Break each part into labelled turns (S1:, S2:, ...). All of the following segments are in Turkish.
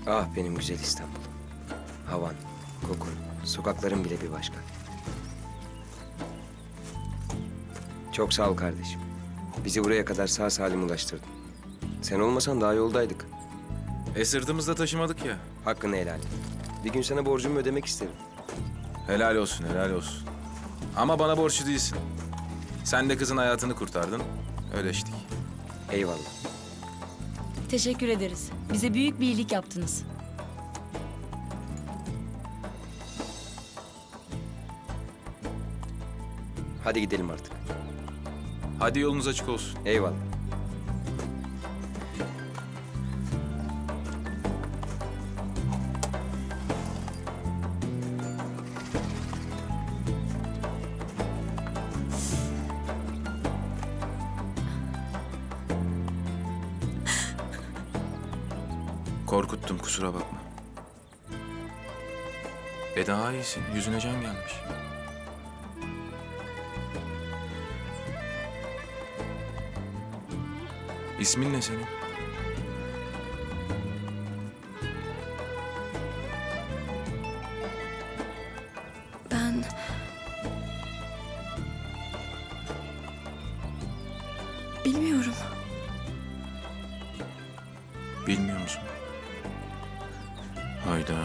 S1: Ah benim güzel İstanbul'um. Havan, kokun, sokakların bile bir başka. Çok sağ ol kardeşim. Bizi buraya kadar sağ salim ulaştırdın. Sen olmasan daha yoldaydık.
S2: Sırtımızda taşımadık ya.
S1: Hakkını helal et. Bir gün sana borcumu ödemek isterim.
S2: Helal olsun, helal olsun. Ama bana borçlu değilsin. Sen de kızın hayatını kurtardın. Ödeştik.
S1: Eyvallah.
S3: Teşekkür ederiz. Bize büyük bir iyilik yaptınız.
S1: Hadi gidelim artık.
S2: Hadi yolunuz açık olsun.
S1: Eyvallah.
S2: Korkuttum, kusura bakma. Daha iyisin, yüzüne can gelmiş. İsmin ne senin?
S3: Ben... Bilmiyorum.
S2: Bilmiyor musun? Hayda.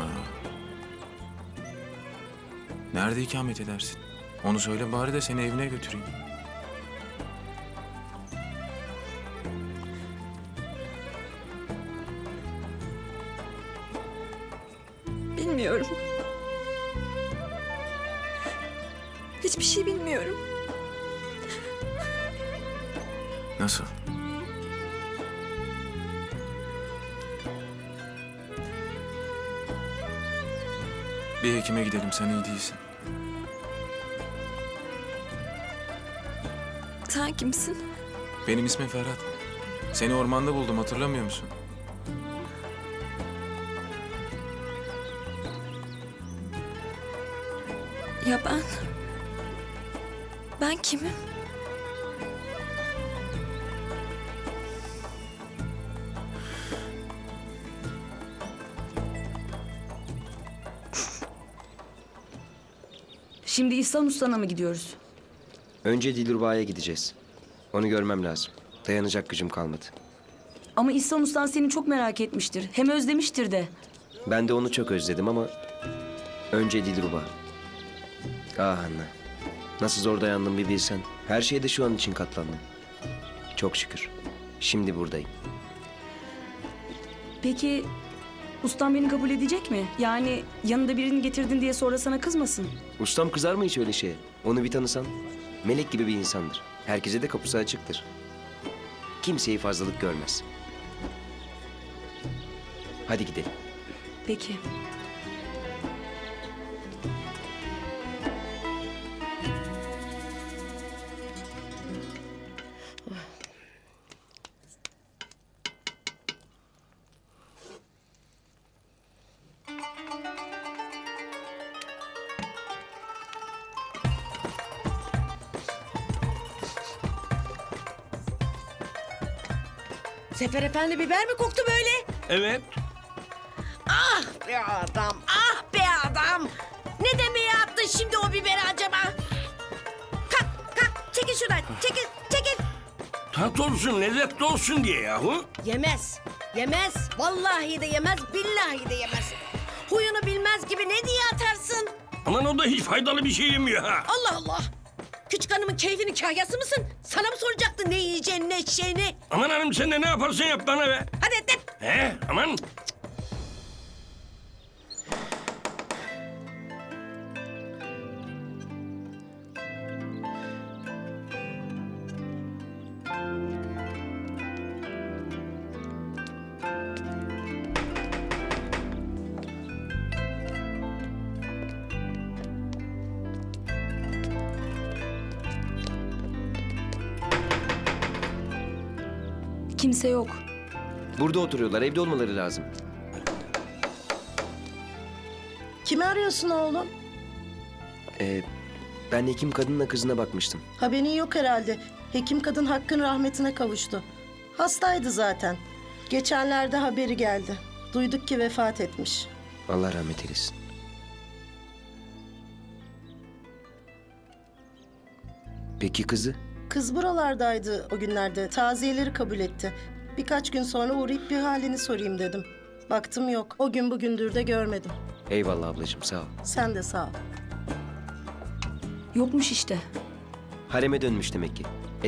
S2: Nerede ikamet edersin? Onu söyle bari de seni evine götüreyim.
S3: Bilmiyorum. Hiçbir şey bilmiyorum.
S2: Nasıl? Bir hekime gidelim, sen iyi değilsin.
S3: Sen kimsin?
S2: Benim ismim Ferhat. Seni ormanda buldum, hatırlamıyor musun?
S3: Ya ben... Ben kimim? Şimdi İhsan Usta'na mı gidiyoruz?
S1: Önce Dilruba'ya gideceğiz. Onu görmem lazım. Dayanacak gücüm kalmadı.
S3: Ama İhsan Usta'n seni çok merak etmiştir. Hem özlemiştir de.
S1: Ben de onu çok özledim ama... Önce Dilruba. Ah Anna. Nasıl zor dayandım bir bilsen. Her şeyde şu an için katlandım. Çok şükür. Şimdi buradayım.
S3: Peki ustam beni kabul edecek mi? Yani yanında birini getirdin diye sonra sana kızmasın.
S1: Ustam kızar mı hiç öyle şeye? Onu bir tanısan. Melek gibi bir insandır. Herkese de kapısı açıktır. Kimseyi fazlalık görmez. Hadi gidelim.
S3: Peki.
S4: Sefer Efendi biber mi koktu böyle?
S5: Evet.
S4: Ah be adam, ah be adam. Ne demeye attın şimdi o biberi acaba? Kalk, kalk, çekil şuradan, çekil, çekil.
S5: Tat olsun, lezzetli olsun diye yahu.
S4: Yemez, yemez. Vallahi de yemez, billahi de yemez. Huyunu bilmez gibi ne diye atarsın?
S5: Aman o da hiç faydalı bir şey yemiyor ha.
S4: Allah Allah. Küçük hanımın keyfinin kahyası mısın? Sana mı soracaktın ne yiyeceğini, ne içeceğini?
S5: Aman hanım sen de ne yaparsan yap bana be.
S4: Hadi et.
S5: He aman.
S3: Kimse yok.
S1: Burada oturuyorlar. Evde olmaları lazım.
S6: Kimi arıyorsun oğlum?
S1: Ben hekim kadınla kızına bakmıştım.
S6: Haberin yok herhalde. Hekim kadın Hakk'ın rahmetine kavuştu. Hastaydı zaten. Geçenlerde haberi geldi. Duyduk ki vefat etmiş.
S1: Allah rahmet eylesin. Peki kızı?
S6: Kız buralardaydı o günlerde. Taziyeleri kabul etti. Birkaç gün sonra uğrayıp bir halini sorayım dedim. Baktım yok. O gün bugündür de görmedim.
S1: Eyvallah ablacığım sağ ol.
S6: Sen de sağ ol.
S3: Yokmuş işte.
S1: Hareme dönmüş demek ki.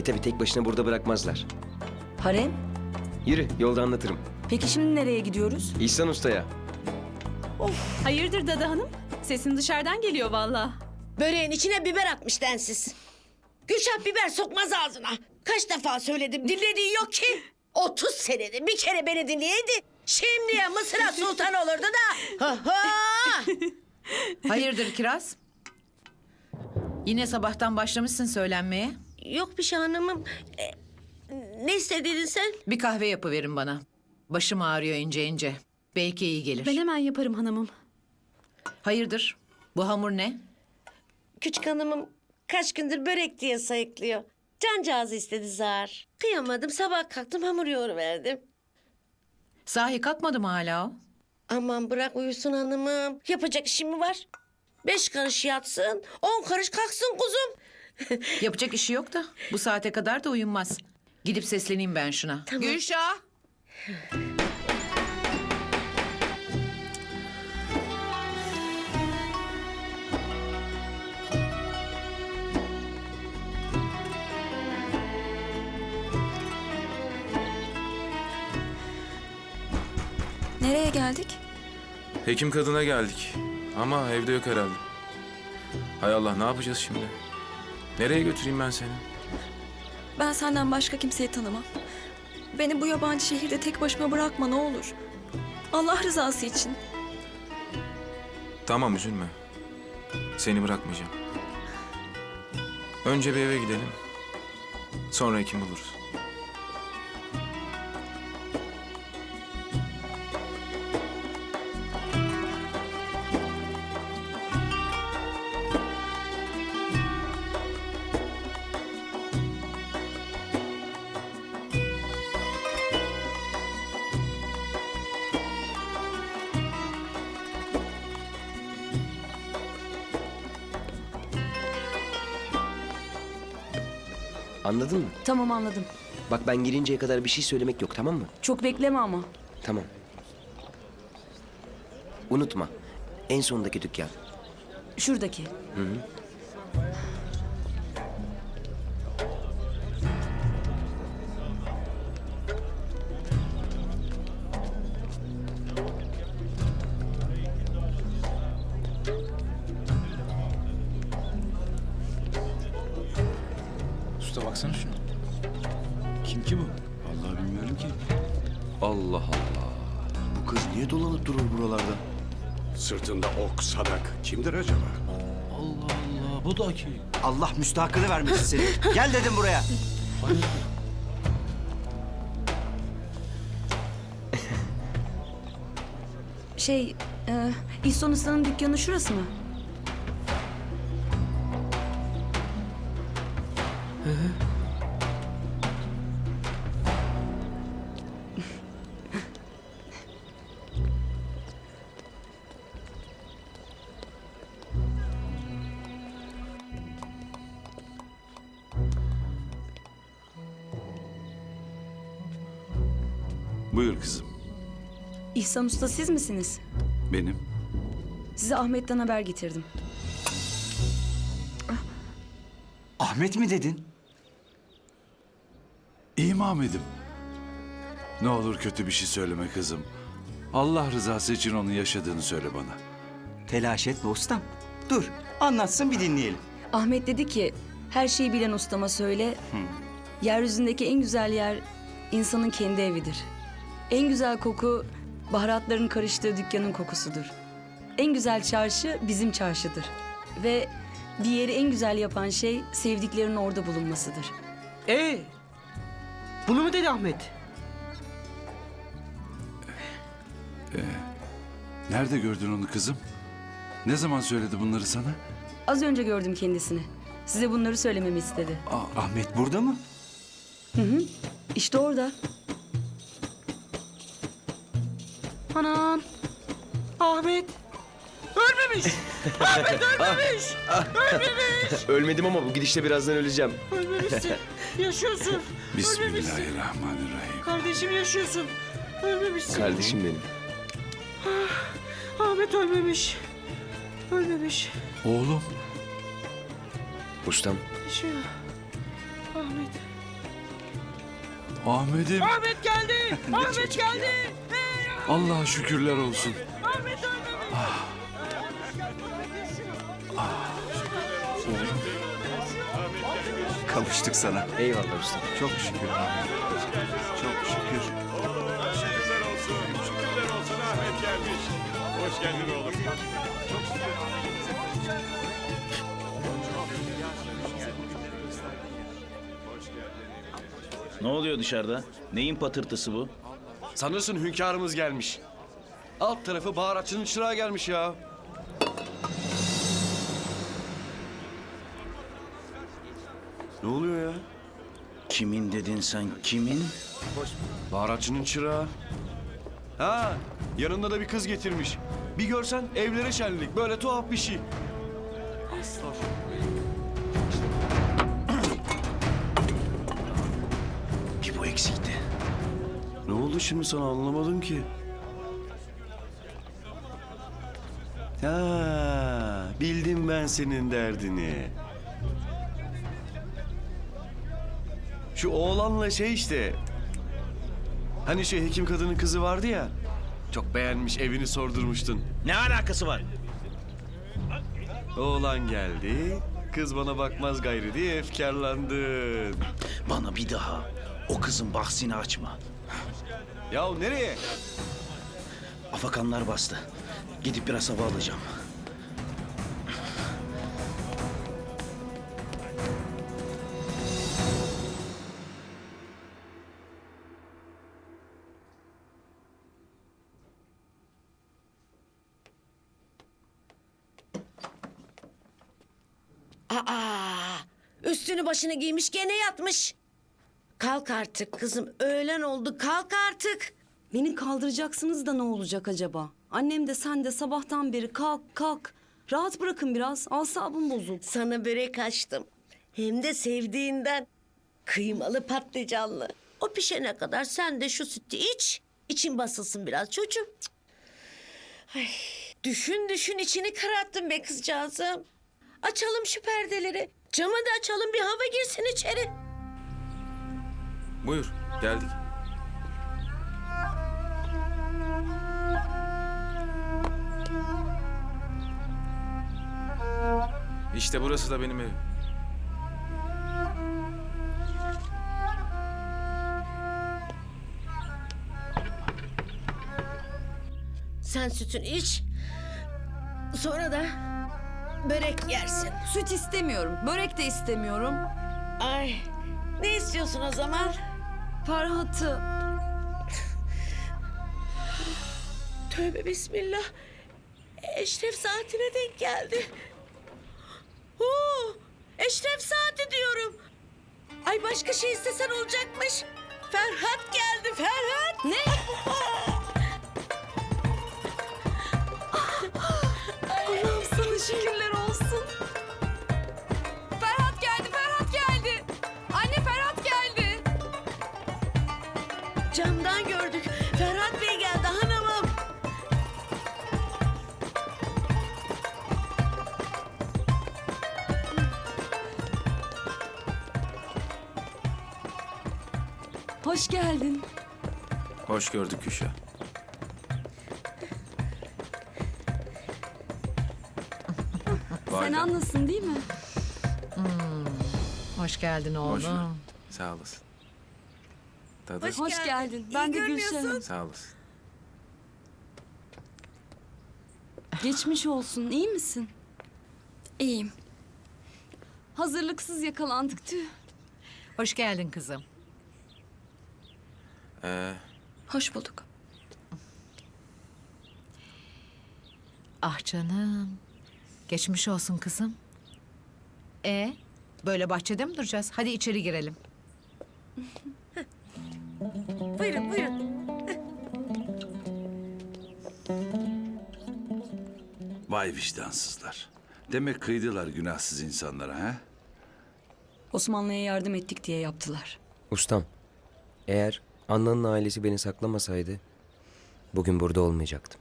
S1: Tabi tek başına burada bırakmazlar.
S3: Harem?
S1: Yürü yolda anlatırım.
S3: Peki şimdi nereye gidiyoruz?
S1: İhsan Usta'ya.
S7: Hayırdır Dada Hanım? Sesin dışarıdan geliyor vallahi.
S4: Böreğin içine biber atmış densiz. Gülşah biber sokmaz ağzına. Kaç defa söyledim dinlediği yok ki. 30 senede bir kere beni dinleyeydi. Şimdiye Mısır'a sultan olurdu da. Ha ha!
S8: Hayırdır Kiraz? Yine sabahtan başlamışsın söylenmeye.
S4: Yok bir şey hanımım. Ne istedin sen?
S8: Bir kahve yapıverin bana. Başım ağrıyor ince ince. Belki iyi gelir.
S7: Ben hemen yaparım hanımım.
S8: Hayırdır? Bu hamur ne?
S4: Küçük hanımım kaç gündür börek diye sayıklıyor. Cancağızı istedi zar. Kıyamadım sabah kalktım hamur yoğuruverdim.
S8: Sahi kalkmadı mı hala o?
S4: Aman bırak uyusun hanımım. Yapacak işim mi var? 5 karış yatsın, 10 karış kalksın kuzum.
S8: Yapacak işi yok da bu saate kadar da uyunmaz. Gidip sesleneyim ben şuna.
S4: Tamam.
S8: Gülşah!
S9: Nereye geldik?
S2: Hekim kadına geldik. Ama evde yok herhalde. Hay Allah ne yapacağız şimdi? Nereye götüreyim ben seni?
S9: Ben senden başka kimseyi tanımam. Beni bu yabancı şehirde tek başıma bırakma ne olur. Allah rızası için.
S2: Tamam üzülme. Seni bırakmayacağım. Önce bir eve gidelim. Sonra hekim buluruz.
S1: Anladın mı?
S3: Tamam anladım.
S1: Bak ben girinceye kadar bir şey söylemek yok, tamam mı?
S3: Çok bekleme ama.
S1: Tamam. Unutma. En sondaki dükkan.
S3: Şuradaki.
S10: Usta baksana şuna. Kim ki bu? Vallahi bilmiyorum ki. Allah Allah. Bu kız niye dolanıp durur buralarda?
S11: Sırtında ok, sadak. Kimdir acaba?
S10: Allah Allah. Bu da kim?
S12: Allah müstahakını vermesin seni. Gel dedim buraya.
S3: İhsan Usta'nın dükkanı şurası mı?
S11: Buyur kızım.
S3: İhsan Usta siz misiniz?
S11: Benim.
S3: Size Ahmet'ten haber getirdim.
S12: Ahmet mi dedin?
S11: İyi mi Ahmet'im? Ne olur kötü bir şey söyleme kızım. Allah rızası için onun yaşadığını söyle bana.
S12: Telaş etme ustam. Dur anlatsın bir dinleyelim.
S3: Ahmet dedi ki her şeyi bilen ustama söyle. Yeryüzündeki en güzel yer insanın kendi evidir. En güzel koku baharatların karıştığı dükkanın kokusudur. En güzel çarşı bizim çarşıdır. Ve bir yeri en güzel yapan şey sevdiklerinin orada bulunmasıdır.
S12: Bunu mu dedi Ahmet?
S11: Nerede gördün onu kızım? Ne zaman söyledi bunları sana?
S3: Az önce gördüm kendisini. Size bunları söylememi istedi.
S12: Ahmet burada mı?
S3: İşte orada.
S12: Anam. Ahmet. Ölmemiş. Ahmet ölmemiş. Ölmemiş.
S1: Ölmedim ama bu gidişle birazdan öleceğim.
S12: Ölmemişsin. Yaşıyorsun.
S11: Bismillahirrahmanirrahim.
S12: Kardeşim yaşıyorsun. Ölmemişsin.
S1: Kardeşim benim.
S12: Ahmet ölmemiş. Ölmemiş.
S11: Oğlum.
S1: Ustam.
S12: Yaşıyor. Ahmet.
S11: Ahmet'im.
S12: Ahmet geldi. Ahmet geldi.
S11: Allah'a şükürler olsun.
S12: Ahmet ölmemiş. Kavuştuk sana.
S1: Eyvallah ustam.
S12: Çok şükür Ahmet. Çok şükür.
S11: Hoş geldin oğlum.
S10: Ne oluyor dışarıda? Neyin patırtısı bu?
S12: Sanırsın hünkârımız gelmiş. Alt tarafı baharatçının çırağı gelmiş ya. Ne oluyor ya?
S10: Kimin dedin sen? Kimin?
S12: Baharatçının çırağı. Ha, yanında da bir kız getirmiş. Bir görsen evlere şenlik. Böyle tuhaf bir şey.
S10: Bir bu eksikti.
S12: Ne oldu şimdi sana anlamadım ki. Ha, bildim ben senin derdini. Şu oğlanla şey işte. Hani şu hekim kadının kızı vardı ya. Çok beğenmiş, evini sordurmuştun.
S10: Ne alakası var?
S12: Oğlan geldi, kız bana bakmaz gayrı diye efkarlandın.
S10: Bana bir daha o kızın bahsini açma.
S12: Yahu nereye?
S10: Afakanlar bastı. Gidip biraz hava alacağım.
S4: Aa, üstünü başını giymiş gene yatmış. Kalk artık kızım, öğlen oldu, kalk artık.
S3: Beni kaldıracaksınız da ne olacak acaba? Annem de sen de sabahtan beri kalk kalk. Rahat bırakın biraz. Asabım bozuk.
S4: Sana börek açtım. Hem de sevdiğinden. Kıymalı patlıcanlı. O pişene kadar sen de şu sütü iç. İçin basılsın biraz çocuğum. Cık. Ay, düşün düşün içini kararttın be kızcağızım. Açalım şu perdeleri. Camı da açalım bir hava girsin içeri.
S2: Buyur, geldik. İşte burası da benim evim.
S4: Sen sütünü iç. Sonra da börek yersin.
S3: Süt istemiyorum, börek de istemiyorum.
S4: Ay, ne istiyorsun o zaman?
S3: Ferhat'ı.
S4: Tövbe bismillah. Eşref saatine denk geldi. Huu, Eşref saati diyorum. Ay başka şey istesen olacakmış. Ferhat geldi Ferhat.
S3: Ne? Allah'ım sana şükürler olsun.
S7: Ferhat geldi, Ferhat geldi. Anne Ferhat geldi.
S4: Camdan gördük. Ferhat Bey geldi hanımım.
S3: Hoş geldin.
S2: Hoş gördük Gülşah.
S3: Sen
S2: Validem,
S3: anlasın değil mi?
S8: Hoş geldin oğlum.
S2: hoş ver. Sağ olasın. Tadı,
S3: Hoş geldin. Ben de Gülşen'im.
S2: sağ olasın.
S3: Geçmiş olsun. İyi misin?
S9: İyiyim.
S3: Hazırlıksız yakalandık tüh.
S8: Hoş geldin kızım.
S9: Hoş bulduk.
S8: Ah canım. Geçmiş olsun kızım. Böyle bahçede mi duracağız? Hadi içeri girelim.
S4: Buyurun buyurun.
S11: Vay vicdansızlar. Demek kıydılar günahsız insanlara ha?
S3: Osmanlı'ya yardım ettik diye yaptılar.
S1: Ustam, eğer Anna'nın ailesi beni saklamasaydı bugün burada olmayacaktım.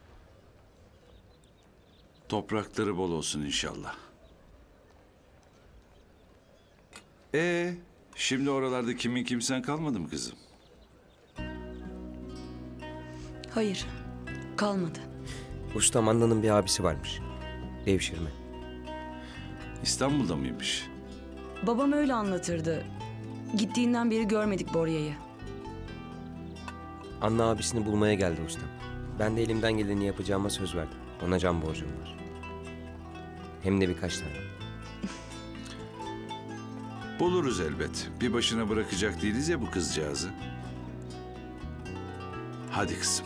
S11: Toprakları bol olsun inşallah. Şimdi oralarda kimin kimsen kalmadı mı kızım?
S3: Hayır, kalmadı.
S1: Ustam, Anna'nın bir abisi varmış. Devşirme.
S11: İstanbul'da mıymış?
S3: Babam öyle anlatırdı. Gittiğinden beri görmedik Borya'yı.
S1: Anna abisini bulmaya geldi ustam. Ben de elimden geleni yapacağıma söz verdim. Ona can borcum var. Hem de birkaç tane.
S11: Buluruz elbet. Bir başına bırakacak değiliz ya bu kızcağızı. Hadi kızım.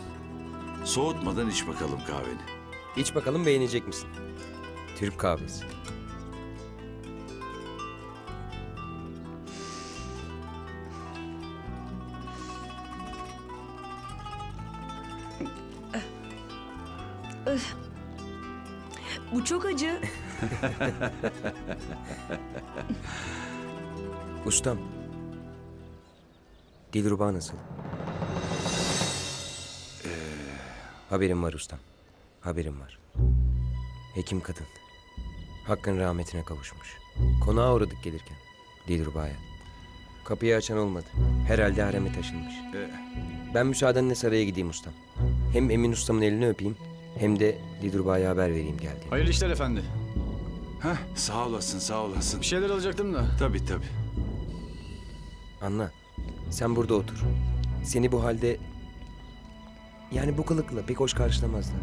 S11: Soğutmadan iç bakalım kahveni.
S1: İç bakalım, beğenecek misin? Türk kahvesi.
S3: Bu çok acı.
S1: Ustam. Dilruba nasıl? Haberim var ustam. Haberim var. Hekim kadın. Hakkın rahmetine kavuşmuş. Konağa uğradık gelirken. Dilruba'ya. Kapıyı açan olmadı. Herhalde hareme taşınmış. Ben müsaadenle saraya gideyim ustam. Hem Emin ustamın elini öpeyim, hem de Dilruba'ya haber vereyim geldiğimi.
S10: Hayırlı işler efendi.
S11: Sağ olasın, sağ olasın.
S10: Bir şeyler alacaktım da.
S11: Tabii tabii.
S1: Anla, sen burada otur. Seni bu halde... Yani bu kılıkla pek hoş karşılamazlar.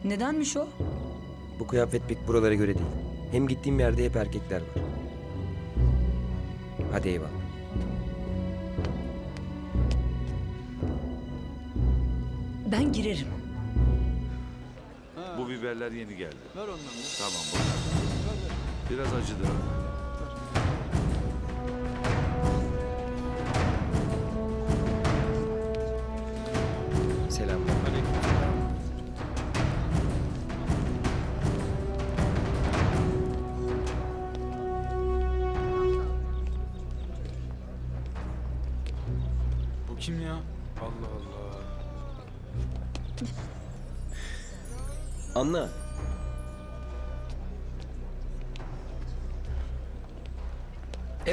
S3: Nedenmiş o?
S1: Bu kıyafet pek buralara göre değil. Hem gittiğim yerde hep erkekler var. Hadi eyvallah.
S3: Ben girerim.
S11: Bu biberler yeni geldi.
S10: Ver ondan da.
S11: Tamam bak. Biraz acıdır.
S1: Selamünaleyküm.
S10: kim ya? Allah Allah.
S1: Anla.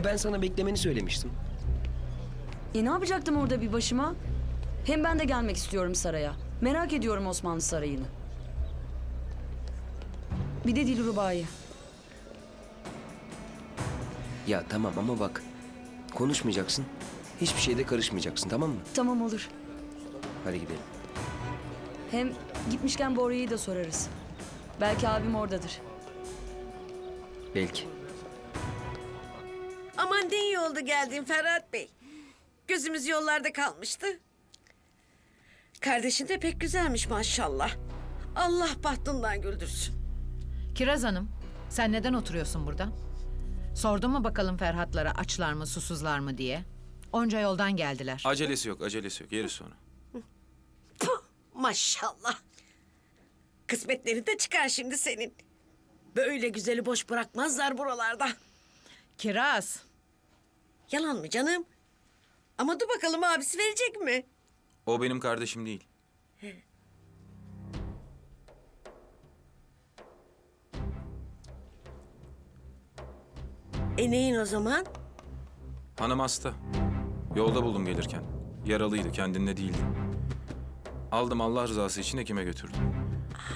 S1: Ben sana beklemeni söylemiştim.
S3: Ne yapacaktım orada bir başıma? Hem ben de gelmek istiyorum saraya. Merak ediyorum Osmanlı Sarayı'nı. Bir de Dilruba'yı.
S1: Ya tamam ama bak. Konuşmayacaksın. Hiçbir şeyde karışmayacaksın, tamam mı?
S3: Tamam olur.
S1: Hadi gidelim.
S3: Hem gitmişken Bora'yı da sorarız. Belki abim oradadır.
S1: Belki.
S4: Aman ne iyi oldu geldin Ferhat Bey. Gözümüz yollarda kalmıştı. Kardeşin de pek güzelmiş maşallah. Allah bahtından güldürsün.
S8: Kiraz Hanım, sen neden oturuyorsun burada? Sordun mu bakalım Ferhatlara açlar mı susuzlar mı diye? Onca yoldan geldiler.
S2: Acelesi yok, acelesi yok. Yeriz sonra.
S4: Puh, maşallah. Kısmetleri de çıkar şimdi senin. Böyle güzeli boş bırakmazlar buralarda.
S8: Kiraz,
S4: Yalan mı canım? Ama dur bakalım abisi verecek mi?
S2: O benim kardeşim değil.
S4: Neyin o zaman?
S2: Hanım hasta. Yolda buldum gelirken. Yaralıydı, kendinde değildi. Aldım Allah rızası için hekime götürdüm.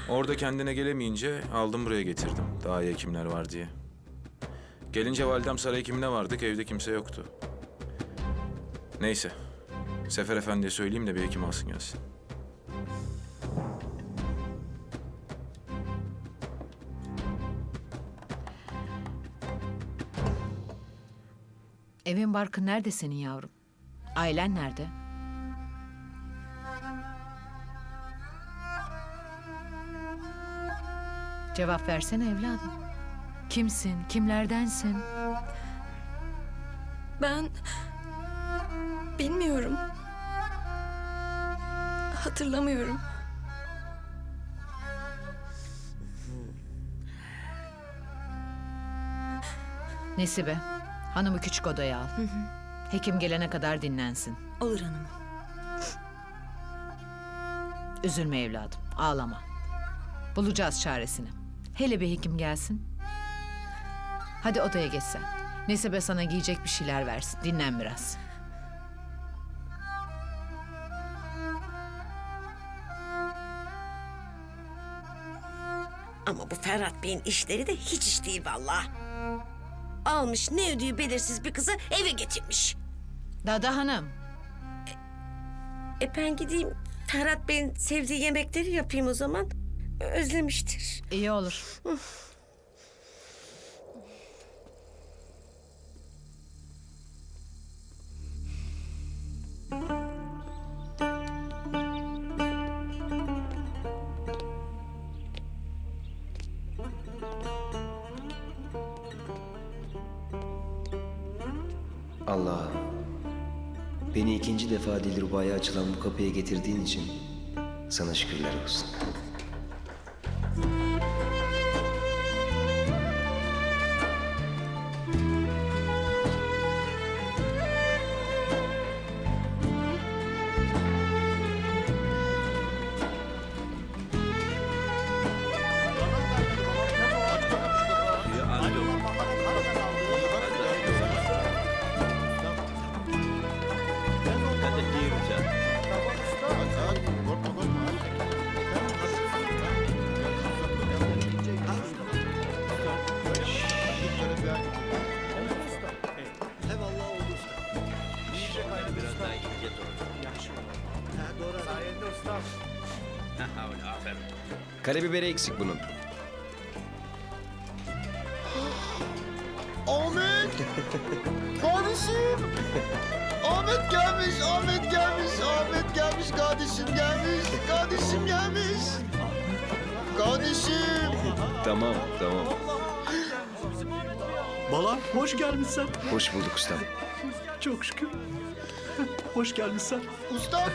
S2: Orada kendine gelemeyince aldım buraya getirdim. Daha iyi hekimler var diye. Gelince validem saray hekimine vardık, evde kimse yoktu. Neyse. Sefer Efendi'ye söyleyeyim de bir hekim alsın gelsin.
S8: evin barkın nerede senin yavrum? Ailen nerede? Cevap versene evladım. Kimsin, kimlerdensin?
S9: Ben bilmiyorum. Hatırlamıyorum.
S8: Nesibe, hanımı küçük odaya al. Hekim gelene kadar dinlensin.
S9: Olur hanım.
S8: Üzülme evladım, ağlama. Bulacağız çaresini. Hele bir hekim gelsin. Hadi odaya geç sen. Nesibe sana giyecek bir şeyler versin. Dinlen biraz.
S4: Ama bu Ferhat Bey'in işleri de hiç iş değil vallahi. Almış ne ödüğü belirsiz bir kızı eve getirmiş.
S8: Dada hanım.
S4: Ben gideyim Ferhat Bey'in sevdiği yemekleri yapayım o zaman. Özlemiştir.
S8: İyi olur.
S1: Allah'ım. Beni ikinci defa Dilruba'ya açılan bu kapıya getirdiğin için sana şükürler olsun. Karabiberi eksik bunun.
S13: Ahmet! Kardeşim! Ahmet gelmiş, Ahmet gelmiş, Ahmet gelmiş, kardeşim gelmiş, kardeşim gelmiş. Kardeşim!
S1: Tamam, tamam.
S13: Bala, hoş gelmişsin.
S1: Hoş bulduk ustam.
S13: Çok şükür. Hoş gelmişsin. Ustam!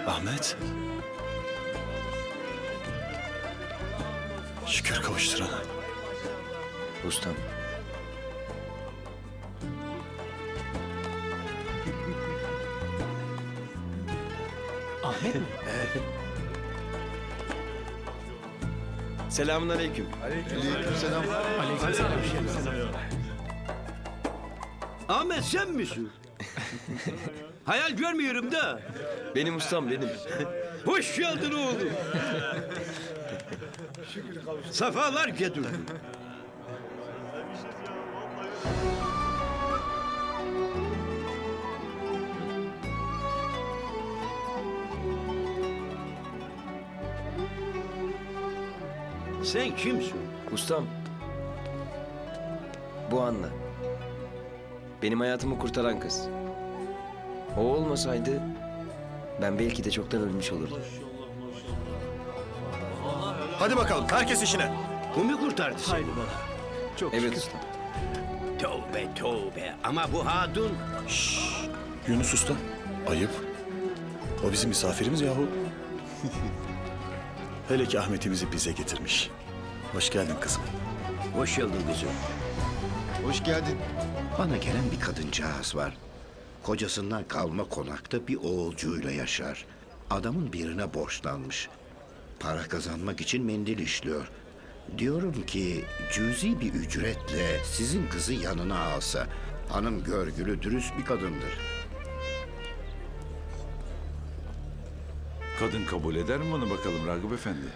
S12: Ahmet.
S13: Şükür kavuşturana.
S1: Ustam.
S13: Ahmet mi?
S1: Selamünaleyküm.
S13: Aleykümselam.
S5: Ahmet sen misin? Hayal görmüyorum da.
S1: Benim ustam benim.
S5: Hoş geldin oğlum. Safalar getirdin. Sen kimsin?
S1: Ustam. Bu Anna. Benim hayatımı kurtaran kız. O olmasaydı ben belki de çoktan ölmüş olurdum.
S13: Hadi bakalım herkes işine.
S5: Bu mu kurtardı seni?
S13: Haydi baba. Çok
S1: Evet
S13: şükür.
S1: ustam.
S5: Tövbe tövbe. Ama bu hatun...
S13: Yunus Usta. Ayıp. O bizim misafirimiz yahu. Hele ki Ahmet'imizi bize getirmiş. Hoş geldin kızım.
S5: Hoş geldin kızım.
S14: Hoş geldin. Bana gelen bir kadıncağız var. Kocasından kalma konakta bir oğulcuyla yaşar. Adamın birine borçlanmış. Para kazanmak için mendil işliyor. Diyorum ki cüzi bir ücretle sizin kızı yanına alsa. Hanım görgülü, dürüst bir kadındır.
S11: Kadın kabul eder mi bunu bakalım Ragıp Efendi?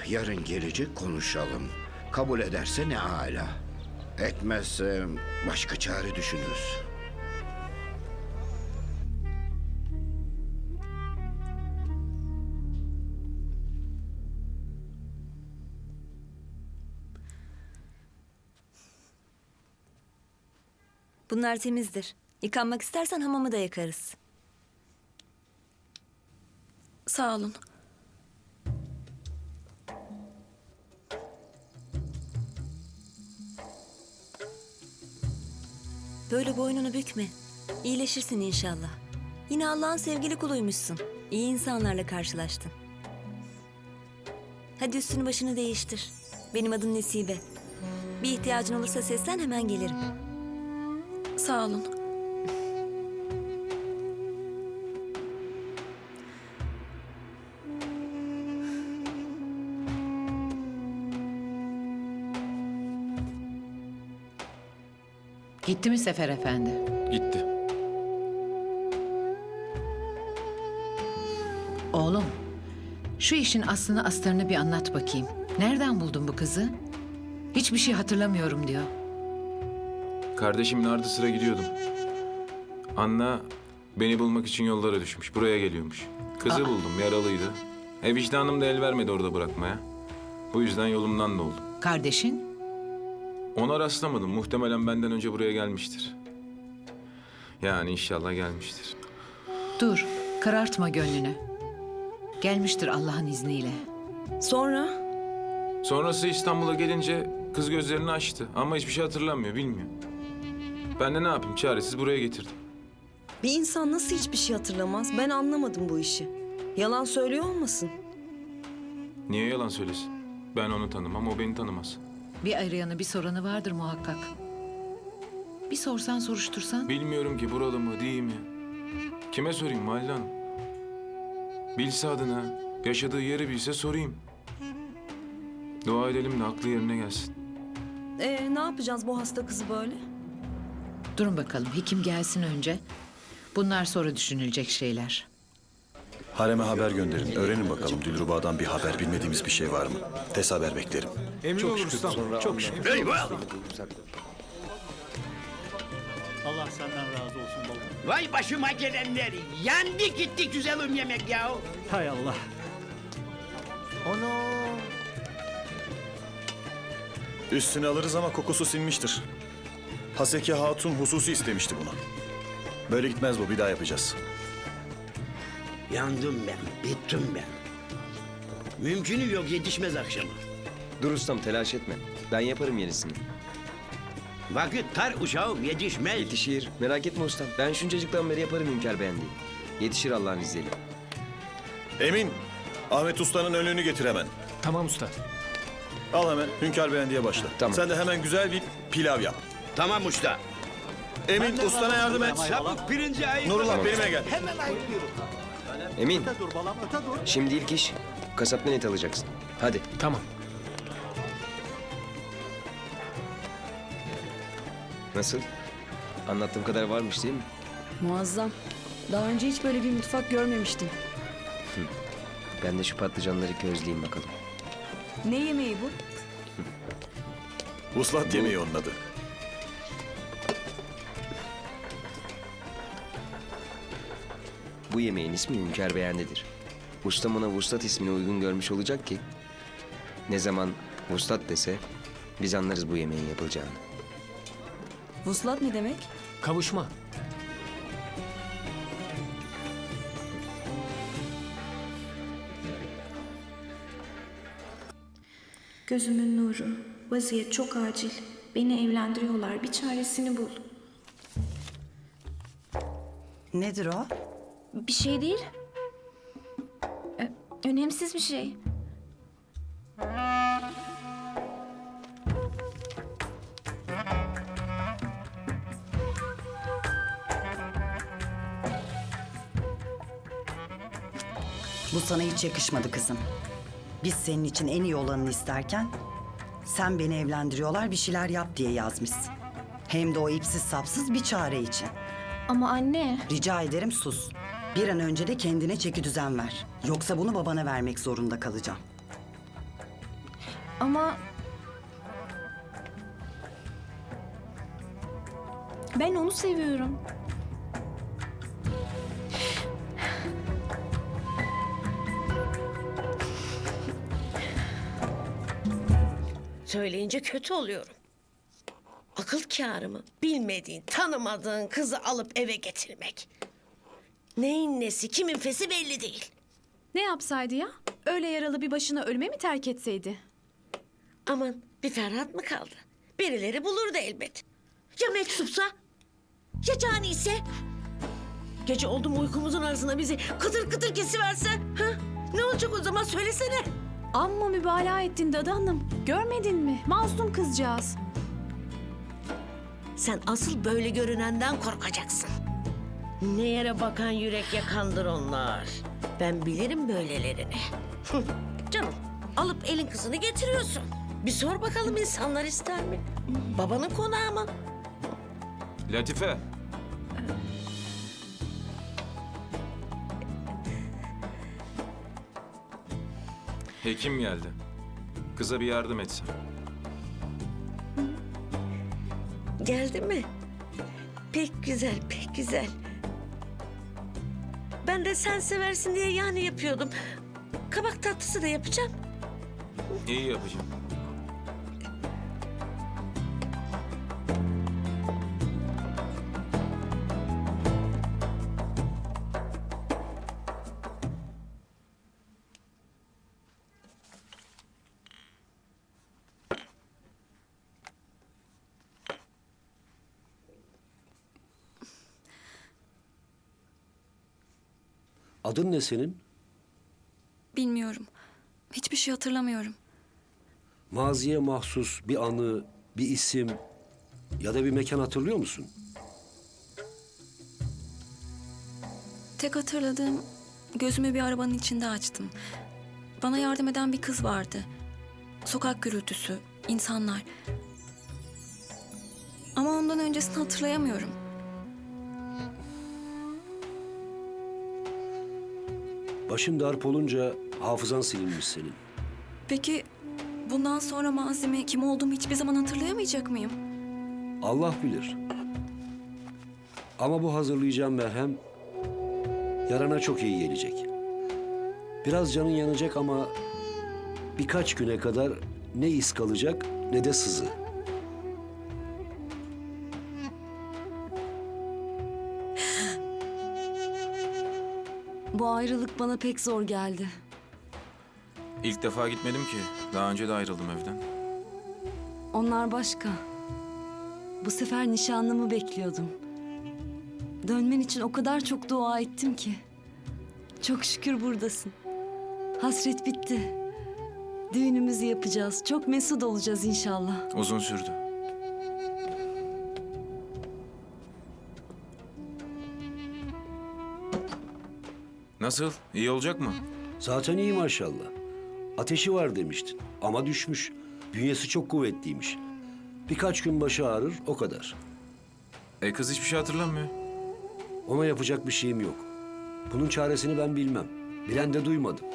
S14: Yarın gelecek konuşalım. Kabul ederse ne âlâ. Etmezse başka çare düşünürüz.
S9: Bunlar temizdir. Yıkanmak istersen hamamı da yakarız. Sağ olun. Böyle boynunu bükme. İyileşirsin inşallah. Yine Allah'ın sevgili kuluymuşsun. İyi insanlarla karşılaştın. Hadi üstünü başını değiştir. Benim adım Nesibe. Bir ihtiyacın olursa seslen, hemen gelirim. Sağ olun.
S8: Gitti mi Sefer Efendi?
S2: Gitti.
S8: Oğlum, şu işin aslını astarını bir anlat bakayım. Nereden buldun bu kızı? Hiçbir şey hatırlamıyorum diyor.
S2: Kardeşimin ardı sıra gidiyordum. Anna beni bulmak için yollara düşmüş. Buraya geliyormuş. Kızı buldum, yaralıydı. Vicdanım da el vermedi orada bırakmaya. Bu yüzden yolumdan da oldum.
S8: Kardeşin?
S2: Ona rastlamadım. Muhtemelen benden önce buraya gelmiştir. Yani inşallah gelmiştir.
S8: Dur, karartma gönlünü. Gelmiştir Allah'ın izniyle.
S9: Sonra?
S2: Sonrası İstanbul'a gelince kız gözlerini açtı. Ama hiçbir şey hatırlamıyor, bilmiyor. Ben de ne yapayım? Çaresiz buraya getirdim.
S15: Bir insan nasıl hiçbir şey hatırlamaz? Ben anlamadım bu işi. Yalan söylüyor olmasın?
S2: Niye yalan söylesin? Ben onu tanımam, o beni tanımaz.
S8: Bir arayanı, bir soranı vardır muhakkak. Bir sorsan, soruştursan.
S2: Bilmiyorum ki buralı mı, değil mi? Kime sorayım Valide Hanım? Bilse adına, yaşadığı yeri bilse sorayım. Dua edelim de aklı yerine gelsin.
S15: Ne yapacağız bu hasta kızı böyle?
S8: Durun bakalım, hekim gelsin önce. Bunlar sonra düşünülecek şeyler.
S13: Harem'e haber gönderin. Öğrenin bakalım Dilruba'dan bir haber, bilmediğimiz bir şey var mı? Tez haber beklerim. Emin olur ustam. Çok şükür.
S5: Eyvah!
S13: Allah senden razı olsun baba.
S5: Vay başıma gelenler. Yandı gitti güzelim yemek ya.
S13: Hay Allah. Üstüne alırız ama kokusu sinmiştir. Haseki Hatun hususi istemişti bunu. Böyle gitmez bu, bir daha yapacağız.
S5: Yandım ben, bittim ben. Mümkünü yok, yetişmez akşama.
S1: Dur ustam, telaş etme. Ben yaparım yenisini.
S5: Vakit tar uşağım, yetişmez.
S1: Yetişir. Merak etme ustam. Ben şuncacıktan beri yaparım hünkâr beğendiği. Yetişir Allah'ın izniyle.
S13: Emin, Ahmet Usta'nın önlüğünü getir hemen.
S16: Tamam usta.
S13: Al hemen Hünkar Beğendi'ye başla.
S1: Tamam.
S13: Sen de hemen güzel bir pilav yap.
S5: Tamam usta.
S13: Emin ustana yardım et.
S5: Çabuk pirinci ayır.
S13: Nurullah benimle gel.
S5: Hemen ayırıyorum.
S1: Emin. Şimdi ilk iş kasaptan et alacaksın. Hadi.
S10: Tamam.
S1: Nasıl? Anlattığım kadar varmış değil mi?
S3: Muazzam. Daha önce hiç böyle bir mutfak görmemiştim.
S1: Ben de şu patlıcanları közleyeyim bakalım.
S3: Ne yemeği bu?
S13: Vuslat yemeği onun adı.
S1: Bu yemeğin ismi Hünkar Beğendi'dir. Ustam ona Vuslat ismini uygun görmüş olacak ki... ...ne zaman Vuslat dese biz anlarız bu yemeğin yapılacağını.
S3: Vuslat ne demek?
S10: Kavuşma.
S16: Gözümün nuru, vaziyet çok acil. Beni evlendiriyorlar, bir çaresini bul.
S15: Nedir o?
S16: Bir şey değil. Önemsiz bir şey.
S15: Bu sana hiç yakışmadı kızım. Biz senin için en iyi olanını isterken... ...sen beni evlendiriyorlar bir şeyler yap diye yazmışsın. Hem de o ipsiz sapsız bir çare için.
S16: Ama anne...
S15: Rica ederim sus. Bir an önce de kendine çeki düzen ver. Yoksa bunu babana vermek zorunda kalacağım.
S16: Ama... Ben onu seviyorum.
S4: Söyleyince kötü oluyorum. Akıl kârı mı? Bilmediğin, tanımadığın kızı alıp eve getirmek. Neyin nesi, kimin fesi belli değil.
S7: Ne yapsaydı ya? Öyle yaralı bir başına ölüme mi terk etseydi?
S4: Aman bir Ferhat mı kaldı? Birileri bulurdu elbet. Ya mektupsa? Ya cani ise? Gece oldu mu uykumuzun arasında bizi kıtır kıtır kesiverse? Ha? Ne olacak o zaman söylesene.
S7: Amma mübalağa ettin Dadı Hanım. Görmedin mi? Mazlum kızcağız.
S4: Sen asıl böyle görünenden korkacaksın. Ne yere bakan yürek yakandır onlar. Ben bilirim böylelerini. Canım alıp elin kızını getiriyorsun. Bir sor bakalım insanlar ister mi? Babanın konağı mı?
S2: Latife. Hekim geldi. Kıza bir yardım etsen.
S4: Geldi mi? Pek güzel, pek güzel. Ben de sen seversin diye yani yapıyordum. Kabak tatlısı da yapacağım.
S2: İyi yapacağım.
S17: Adın ne senin?
S9: Bilmiyorum. Hiçbir şey hatırlamıyorum.
S17: Maziye mahsus bir anı, bir isim ya da bir mekan hatırlıyor musun?
S9: Tek hatırladığım gözümü bir arabanın içinde açtım. Bana yardım eden bir kız vardı. Sokak gürültüsü, insanlar. Ama ondan öncesini hatırlayamıyorum.
S17: Başın darp olunca hafızan silinmiş senin.
S9: Peki bundan sonra mazimi kim olduğumu hiçbir zaman hatırlayamayacak mıyım?
S17: Allah bilir. Ama bu hazırlayacağım merhem yarana çok iyi gelecek. Biraz canın yanacak ama birkaç güne kadar ne iz kalacak ne de sızı.
S15: Bu ayrılık bana pek zor geldi.
S2: İlk defa gitmedim ki. Daha önce de ayrıldım evden.
S15: Onlar başka. Bu sefer nişanlımı bekliyordum. Dönmen için o kadar çok dua ettim ki. Çok şükür buradasın. Hasret bitti.
S3: Düğünümüzü yapacağız. Çok mesut olacağız inşallah.
S2: Uzun sürdü. Nasıl? İyi olacak mı?
S17: Zaten iyi maşallah. Ateşi var demiştin ama düşmüş. Bünyesi çok kuvvetliymiş. Birkaç gün başı ağrır o kadar.
S2: Kız hiçbir şey hatırlamıyor.
S17: Ona yapacak bir şeyim yok. Bunun çaresini ben bilmem. Bilen de duymadım.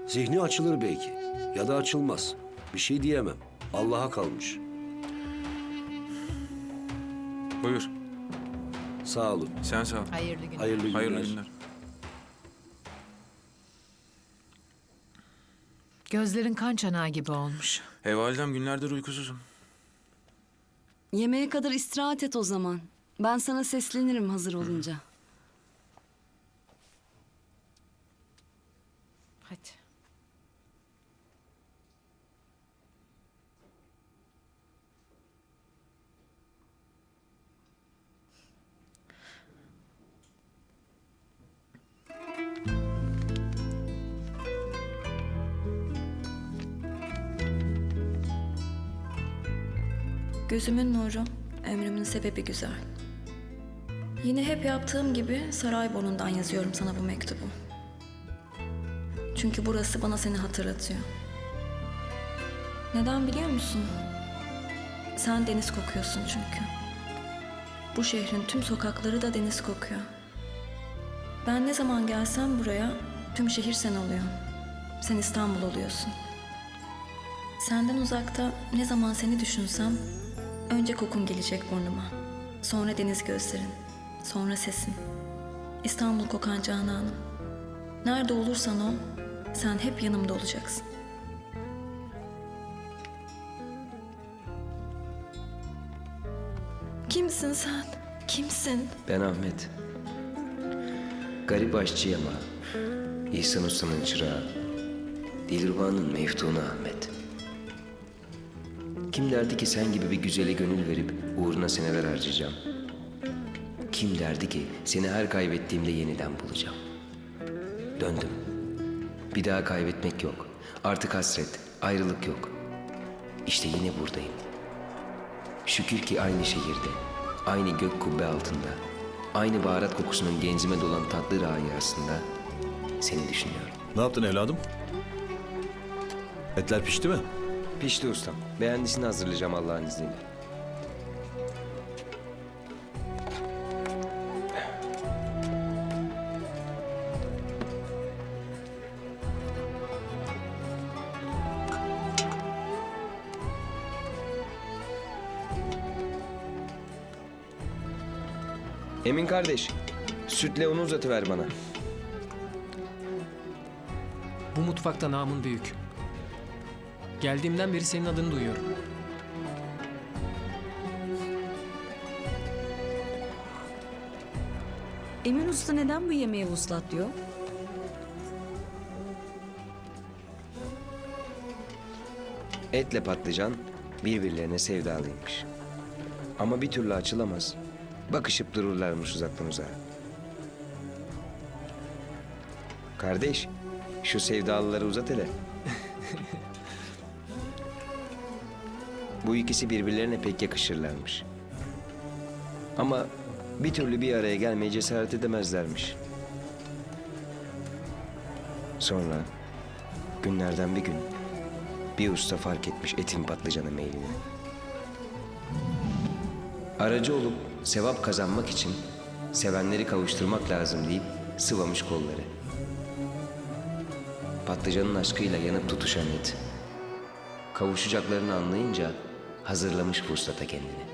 S17: Zihni açılır belki. Ya da açılmaz. Bir şey diyemem. Allah'a kalmış.
S2: Buyur.
S17: Sağ olun.
S2: Sen sağ ol.
S8: Hayırlı günler.
S17: Hayırlı günler.
S2: Hayırlı günler.
S8: Gözlerin kan çanağı gibi olmuş.
S2: Validem günlerdir uykusuzum.
S3: Yemeğe kadar istirahat et o zaman. Ben sana seslenirim hazır olunca.
S8: Hadi.
S9: Gözümün nuru, ömrümün sebebi güzel. Yine hep yaptığım gibi Sarayburnu'ndan yazıyorum sana bu mektubu. Çünkü burası bana seni hatırlatıyor. Neden biliyor musun? Sen deniz kokuyorsun çünkü. Bu şehrin tüm sokakları da deniz kokuyor. Ben ne zaman gelsem buraya tüm şehir sen oluyor. Sen İstanbul oluyorsun. Senden uzakta ne zaman seni düşünsem önce kokun gelecek burnuma. Sonra deniz gözlerin. Sonra sesin. İstanbul kokan Canan'ım. Nerede olursan ol, sen hep yanımda olacaksın. Kimsin sen? Kimsin?
S1: Ben Ahmet. Garip aşçı ama İhsan Usta'nın çırağı. Dilruba'nın meftunu Ahmet. Kim derdi ki sen gibi bir güzele gönül verip uğruna seneler harcayacağım? Kim derdi ki seni her kaybettiğimde yeniden bulacağım? Döndüm. Bir daha kaybetmek yok. Artık hasret, ayrılık yok. İşte yine buradayım. Şükür ki aynı şehirde, aynı gök kubbe altında, aynı baharat kokusunun genzime dolan tatlı rayasında seni düşünüyorum.
S13: Ne yaptın evladım? Etler pişti mi?
S1: Pişti ustam. Beğendisini hazırlayacağım Allah'ın izniyle. Emin kardeş, sütle onu uzatıver bana.
S18: Bu mutfakta namın büyük. Geldiğimden beri senin adını duyuyorum.
S3: Emin Usta neden bu yemeğe vuslat diyor?
S1: Etle patlıcan birbirlerine sevdalıymış. Ama bir türlü açılamaz. Bakışıp dururlarmış uzaktan uzağa. Kardeş, şu sevdalıları uzat hele. Bu ikisi birbirlerine pek yakışırlarmış. Ama bir türlü bir araya gelmeye cesaret edemezlermiş. Sonra günlerden bir gün bir usta fark etmiş etin patlıcana meylini. Aracı olup sevap kazanmak için sevenleri kavuşturmak lazım deyip sıvamış kolları. Patlıcanın aşkıyla yanıp tutuşan et. Kavuşacaklarını anlayınca hazırlamış fursata kendini.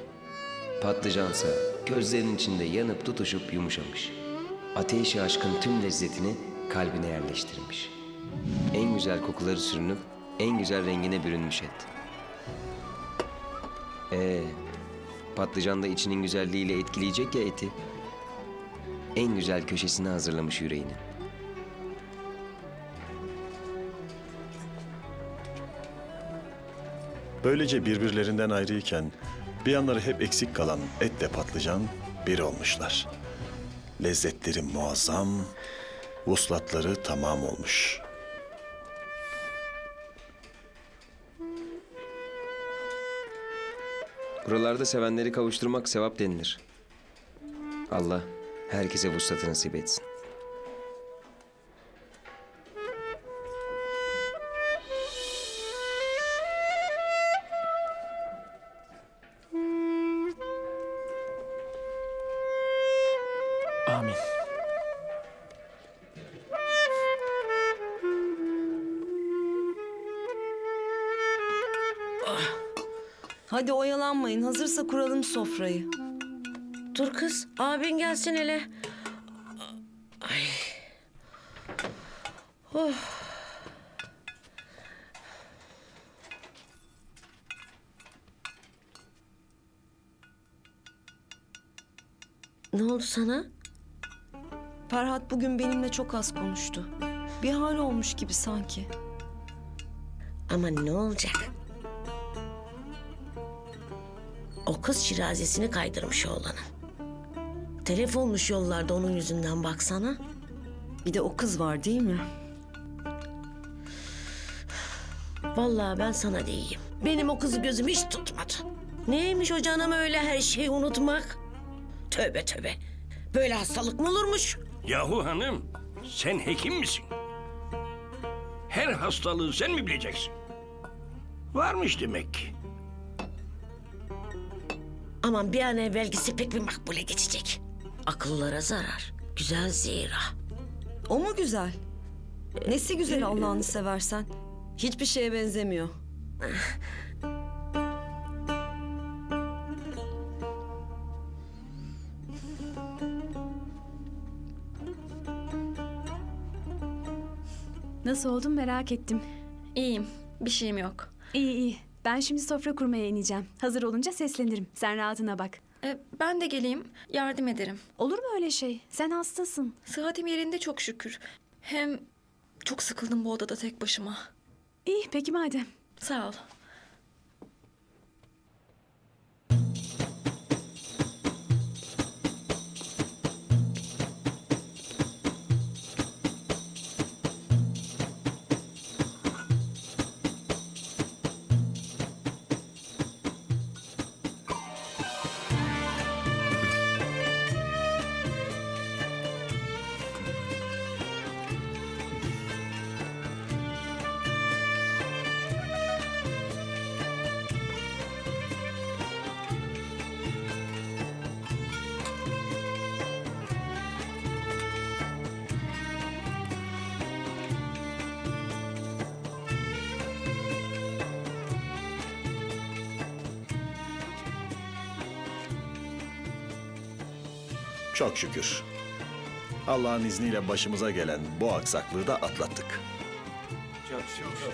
S1: Patlıcansa gözlerinin içinde yanıp tutuşup yumuşamış. Ateşi aşkın tüm lezzetini kalbine yerleştirmiş. En güzel kokuları sürünüp en güzel rengine bürünmüş et. Patlıcan da içinin güzelliğiyle etkileyecek ya eti. En güzel köşesine hazırlamış yüreğini.
S13: Böylece birbirlerinden ayrıyken bir yanları hep eksik kalan etle patlıcan bir olmuşlar. Lezzetleri muazzam, vuslatları tamam olmuş.
S1: Buralarda sevenleri kavuşturmak sevap denilir. Allah herkese vuslatı nasip etsin.
S18: Amin.
S4: Hadi oyalanmayın. Hazırsa kuralım sofrayı. Dur kız. Abin gelsin hele. Ay. Oh. Ne oldu sana?
S9: Ferhat bugün benimle çok az konuştu. Bir hal olmuş gibi sanki.
S4: Ama ne olacak? O kız şirazesini kaydırmış oğlanın. Telef olmuş yollarda onun yüzünden baksana.
S9: Bir de o kız var değil mi?
S4: Vallahi ben sana diyeyim. Benim o kızı gözüm hiç tutmadı. Neymiş o canım öyle her şeyi unutmak? Tövbe tövbe. Böyle hastalık mı olurmuş?
S5: Yahu hanım, sen hekim misin? Her hastalığı sen mi bileceksin? Varmış demek ki.
S4: Aman bir an evvelgisi pek bir makbule geçecek. Akıllara zarar. Güzel zira.
S9: O mu güzel? Nesi güzel Allah'ını seversen? Hiçbir şeye benzemiyor.
S7: Nasıl oldun merak ettim.
S16: İyiyim. Bir şeyim yok.
S7: İyi iyi. Ben şimdi sofra kurmaya ineceğim. Hazır olunca seslenirim. Sen rahatına bak.
S16: Ben de geleyim. Yardım ederim.
S7: Olur mu öyle şey? Sen hastasın.
S16: Sıhhatim yerinde çok şükür. Hem çok sıkıldım bu odada tek başıma.
S7: İyi peki madem.
S16: Sağ ol.
S13: Çok şükür. Allah'ın izniyle başımıza gelen bu aksaklığı da atlattık.
S12: Çok şükür.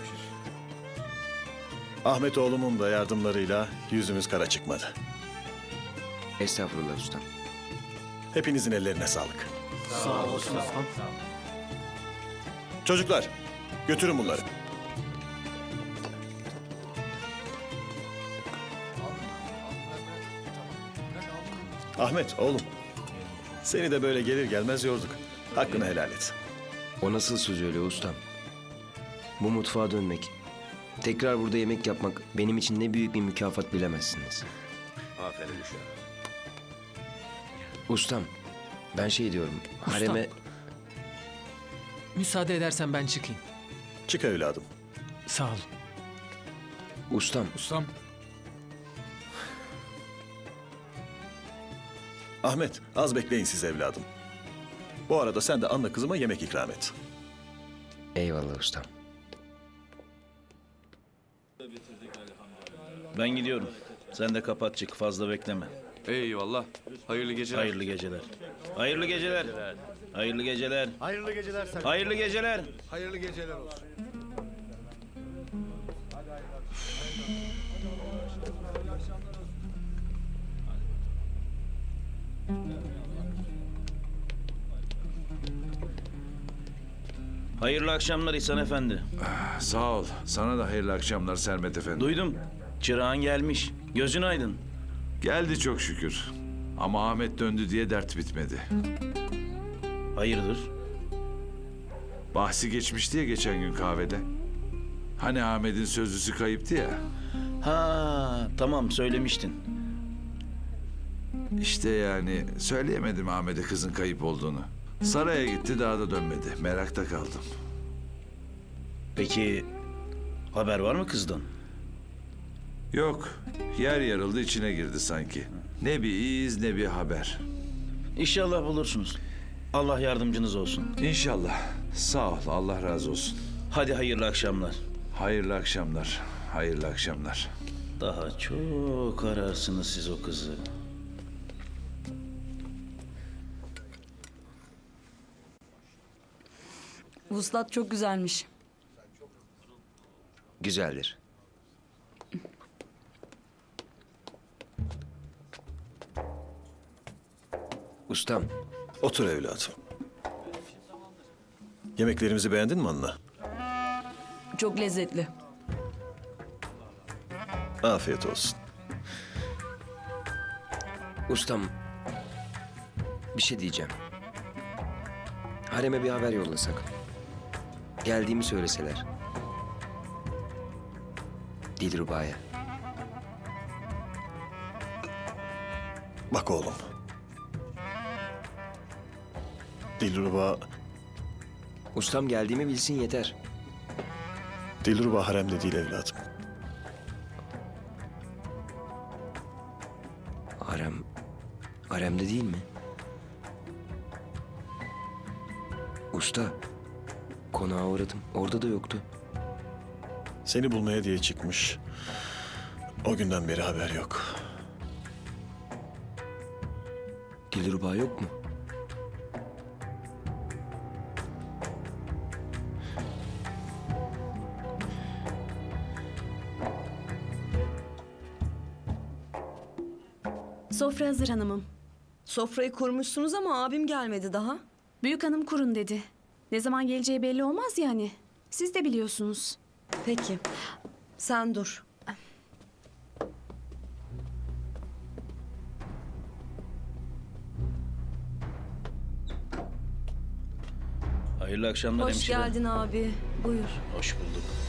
S13: Ahmet oğlumun da yardımlarıyla yüzümüz kara çıkmadı.
S1: Estağfurullah ustam.
S13: Hepinizin ellerine sağlık.
S18: Sağ olasın.
S13: Çocuklar, götürün bunları. Ahmet oğlum, seni de böyle gelir gelmez yorduk. Hakkını helal et.
S1: O nasıl söz öyle ustam? Bu mutfağa dönmek, tekrar burada yemek yapmak benim için ne büyük bir mükafat bilemezsiniz.
S14: Aferin uşağım.
S1: Ustam, ben şey diyorum,
S18: Ustam.
S1: hareme...
S18: Müsaade edersen ben çıkayım.
S13: Çık evladım.
S18: Sağ ol.
S1: Ustam.
S18: Ustam.
S13: Ahmet, az bekleyin siz evladım. Bu arada sen de Anna kızıma yemek ikram et.
S1: Eyvallah ustam.
S10: Ben gidiyorum. Sen de kapat çık, fazla bekleme.
S12: Eyvallah. Hayırlı geceler.
S10: Hayırlı geceler. Hayırlı geceler. Hayırlı geceler.
S19: Hayırlı geceler Serkan.
S10: Hayırlı geceler.
S19: Hayırlı geceler olsun.
S10: Hayırlı akşamlar İhsan Efendi.
S11: Sağ ol. Sana da hayırlı akşamlar Sermet Efendi.
S10: Duydum. Çırağın gelmiş. Gözün aydın.
S11: Geldi çok şükür. Ama Ahmet döndü diye dert bitmedi.
S10: Hayırdır?
S11: Bahsi geçmişti ya geçen gün kahvede. Hani Ahmet'in sözlüsü kayıptı ya.
S10: Ha, tamam söylemiştin.
S11: İşte yani söyleyemedim Ahmet'e kızın kayıp olduğunu. Saraya gitti daha da dönmedi. Merakta kaldım.
S13: Peki haber var mı kızdan?
S11: Yok. Yer yarıldı içine girdi sanki. Ne bir iz ne bir haber.
S13: İnşallah bulursunuz. Allah yardımcınız olsun.
S11: İnşallah. Sağ ol. Allah razı olsun.
S13: Hadi hayırlı akşamlar.
S11: Hayırlı akşamlar. Hayırlı akşamlar.
S13: Daha çok ararsınız siz o kızı.
S3: Vuslat çok güzelmiş.
S1: Güzeldir. Ustam,
S13: Otur evladım. Yemeklerimizi beğendin mi Anna?
S3: Çok lezzetli.
S13: Afiyet olsun.
S1: ustam. Bir şey diyeceğim. Harem'e bir haber yollasak. Geldiğimi söyleseler. Dilruba'ya.
S13: Bak oğlum. Dilruba...
S1: Ustam geldiğimi bilsin yeter.
S13: Dilruba haremde değil evladım.
S1: Haremde değil mi? Usta, konağa uğradım. Orada da yoktu.
S13: Seni bulmaya diye çıkmış. O günden beri haber yok.
S1: Dilruba yok mu?
S9: Sofra hazır hanımım. Sofrayı kurmuşsunuz ama abim gelmedi daha.
S7: Büyük hanım kurun dedi. Ne zaman geleceği belli olmaz yani. Siz de biliyorsunuz.
S9: Peki. Sen dur.
S13: Hayırlı akşamlar
S9: Hoş
S13: hemşire.
S9: geldin abi. Buyur.
S13: Hoş bulduk.